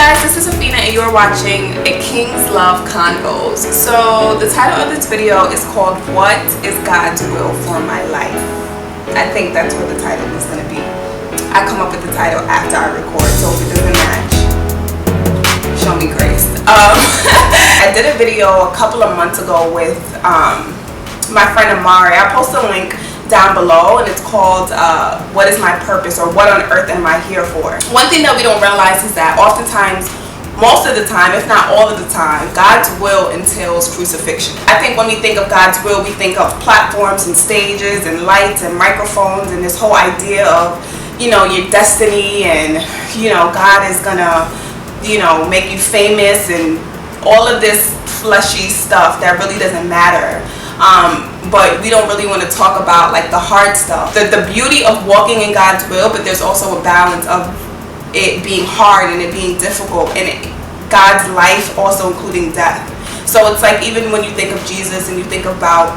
guys, this is Afina and you're watching A King's Love Convos. So the title of this video is called What is God's Will for My Life? I think that's what the title is going to be. I come up with the title after I record, so if it doesn't match, show me grace. I did a video a couple of months ago with my friend Amari. I posted a link down below and it's called What is My Purpose, or What on Earth Am I Here For? One thing that we don't realize is that oftentimes, most of the time, if not all of the time, God's will entails crucifixion. I think when we think of God's will, we think of platforms and stages and lights and microphones and this whole idea of, you know, your destiny and, you know, God is gonna, you know, make you famous and all of this fleshy stuff that really doesn't matter. But we don't really want to talk about like the hard stuff, the beauty of walking in God's will, but there's also a balance of it being hard and it being difficult, and God's life also including death. So it's like, even when you think of Jesus and you think about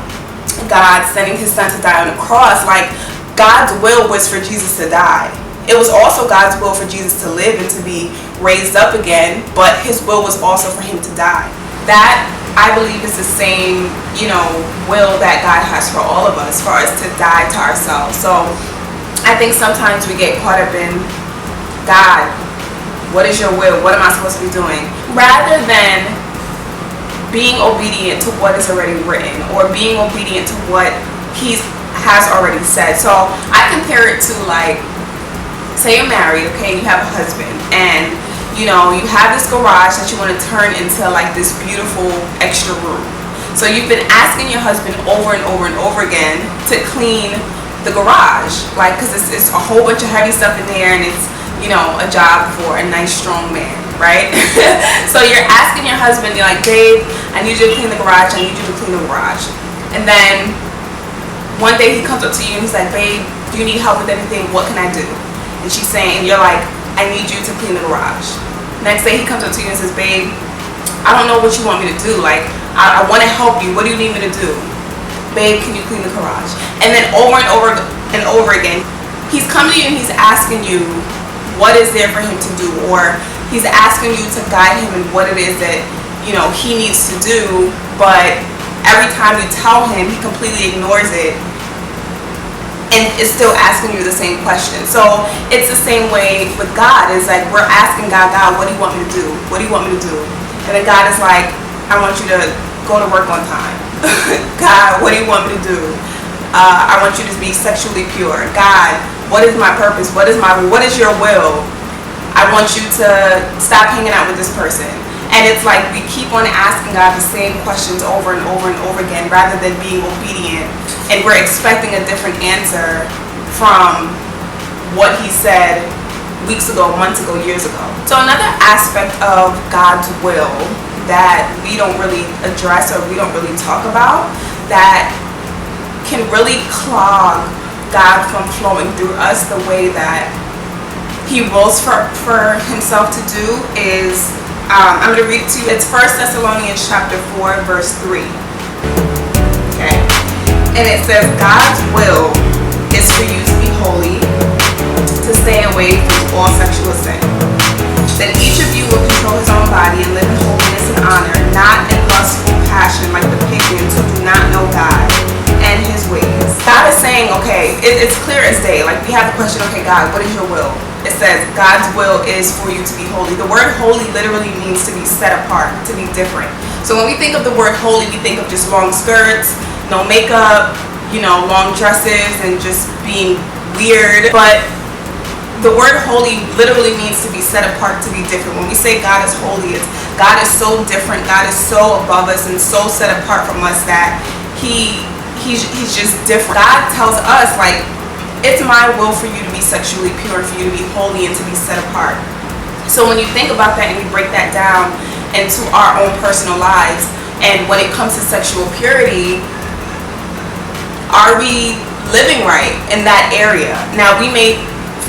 God sending his son to die on the cross, like God's will was for Jesus to die. It was also God's will for Jesus to live and to be raised up again, but his will was also for him to die. That, I believe, is the same, you know, will that God has for all of us, for us to die to ourselves. So I think sometimes we get caught up in, God, what is your will? What am I supposed to be doing? Rather than being obedient to what is already written, or being obedient to what he has already said. So I compare it to, like, say you're married, okay, you have a husband, and you know, you have this garage that you want to turn into like this beautiful extra room. So you've been asking your husband over and over and over again to clean the garage, like, because it's a whole bunch of heavy stuff in there, and it's, you know, a job for a nice strong man, right? So you're asking your husband, you're like, babe, I need you to clean the garage, I need you to clean the garage. And then one day he comes up to you and he's like, babe, do you need help with anything? What can I do? And she's saying, and you're like, I need you to clean the garage. Next day he comes up to you and says, babe, I don't know what you want me to do. Like, I want to help you. What do you need me to do? Babe, can you clean the garage? And then over and over and over again, he's coming to you and he's asking you what is there for him to do, or he's asking you to guide him in what it is that, you know, he needs to do, but every time you tell him, he completely ignores it and is still asking you the same question. So it's the same way with God. It's like we're asking God, what do you want me to do? What do you want me to do? And then God is like, I want you to go to work on time. God, what do you want me to do? I want you to be sexually pure. God, what is my purpose? What is your will? I want you to stop hanging out with this person. And it's like we keep on asking God the same questions over and over and over again, rather than being obedient. And we're expecting a different answer from what he said weeks ago, months ago, years ago. So another aspect of God's will that we don't really address, or we don't really talk about, that can really clog God from flowing through us the way that he wills for himself to do is, I'm going to read it to you. It's 1 Thessalonians chapter 4, verse 3. Okay. And it says, God's will is for you to be holy, to stay away from all sexual sin. That each of you will control his own body and live in holiness and honor, not in lustful passion like the pagans who do not know God and his ways. God is saying, okay, it's clear as day. Like, we have the question, okay, God, what is your will? It says God's will is for you to be holy. The word holy literally means to be set apart, to be different. So when we think of the word holy, we think of just long skirts, no makeup, you know, long dresses, and just being weird. But the word holy literally means to be set apart, to be different. When we say God is holy, it's God is so different, God is so above us and so set apart from us that he's just different. God tells us, like, it's my will for you to be sexually pure, for you to be holy and to be set apart. So when you think about that and you break that down into our own personal lives, and when it comes to sexual purity, are we living right in that area? Now, we may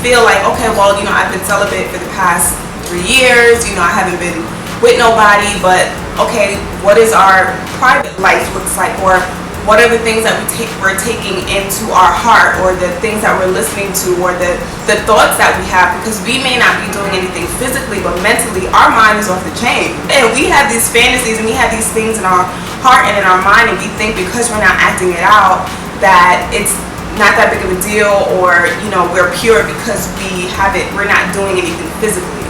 feel like, okay, well, you know, I've been celibate for the past 3 years, you know, I haven't been with nobody, but okay, what is our private life looks like, or What are the things that we're taking into our heart, or the things that we're listening to, or the thoughts that we have? Because we may not be doing anything physically, but mentally our mind is off the chain. And we have these fantasies and we have these things in our heart and in our mind, and we think because we're not acting it out that it's not that big of a deal, or we're pure because we're not doing anything physically.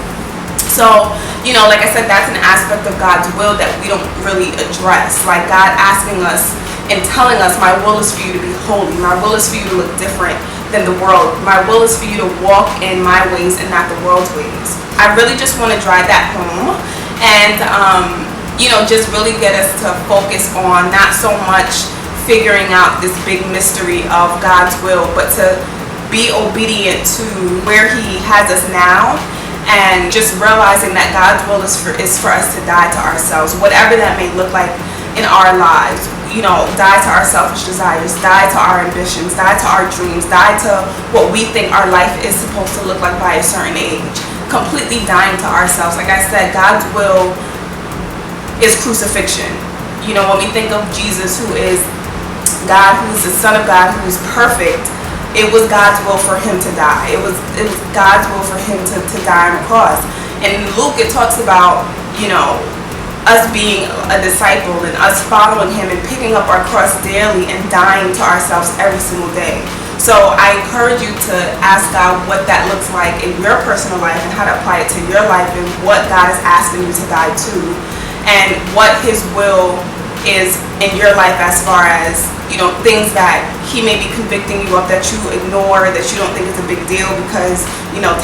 So, like I said, that's an aspect of God's will that we don't really address. Like God asking us and telling us, my will is for you to be holy. My will is for you to look different than the world. My will is for you to walk in my ways and not the world's ways. I really just want to drive that home and, just really get us to focus on not so much figuring out this big mystery of God's will, but to be obedient to where He has us now, and just realizing that God's will is for us to die to ourselves, whatever that may look like in our lives. Die to our selfish desires, die to our ambitions, die to our dreams, die to what we think our life is supposed to look like by a certain age. Completely dying to ourselves. Like I said, God's will is crucifixion. When we think of Jesus, who is God, who is the Son of God, who is perfect, it was God's will for Him to die. It was God's will for Him to die on the cross. And in Luke, it talks about, us being a disciple and us following Him and picking up our cross daily and dying to ourselves every single day. So I encourage you to ask God what that looks like in your personal life and how to apply it to your life, and what God is asking you to die to, and what His will is in your life as far as things that He may be convicting you of that you ignore, that you don't think is a big deal because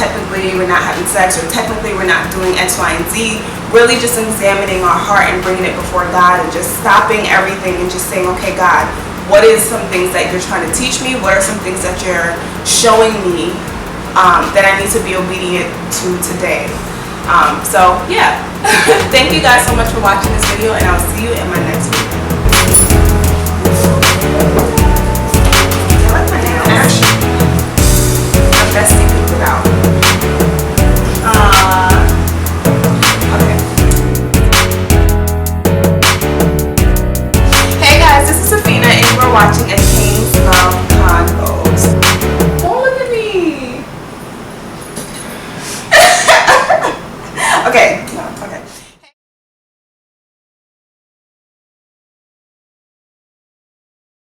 technically we're not having sex, or technically we're not doing X, Y, and Z. Really just examining our heart and bringing it before God, and just stopping everything and just saying, okay, God, what is some things that you're trying to teach me? What are some things that you're showing me that I need to be obedient to today? So yeah. Thank you guys so much for watching this video, and I'll see you in my next video. I like my nails.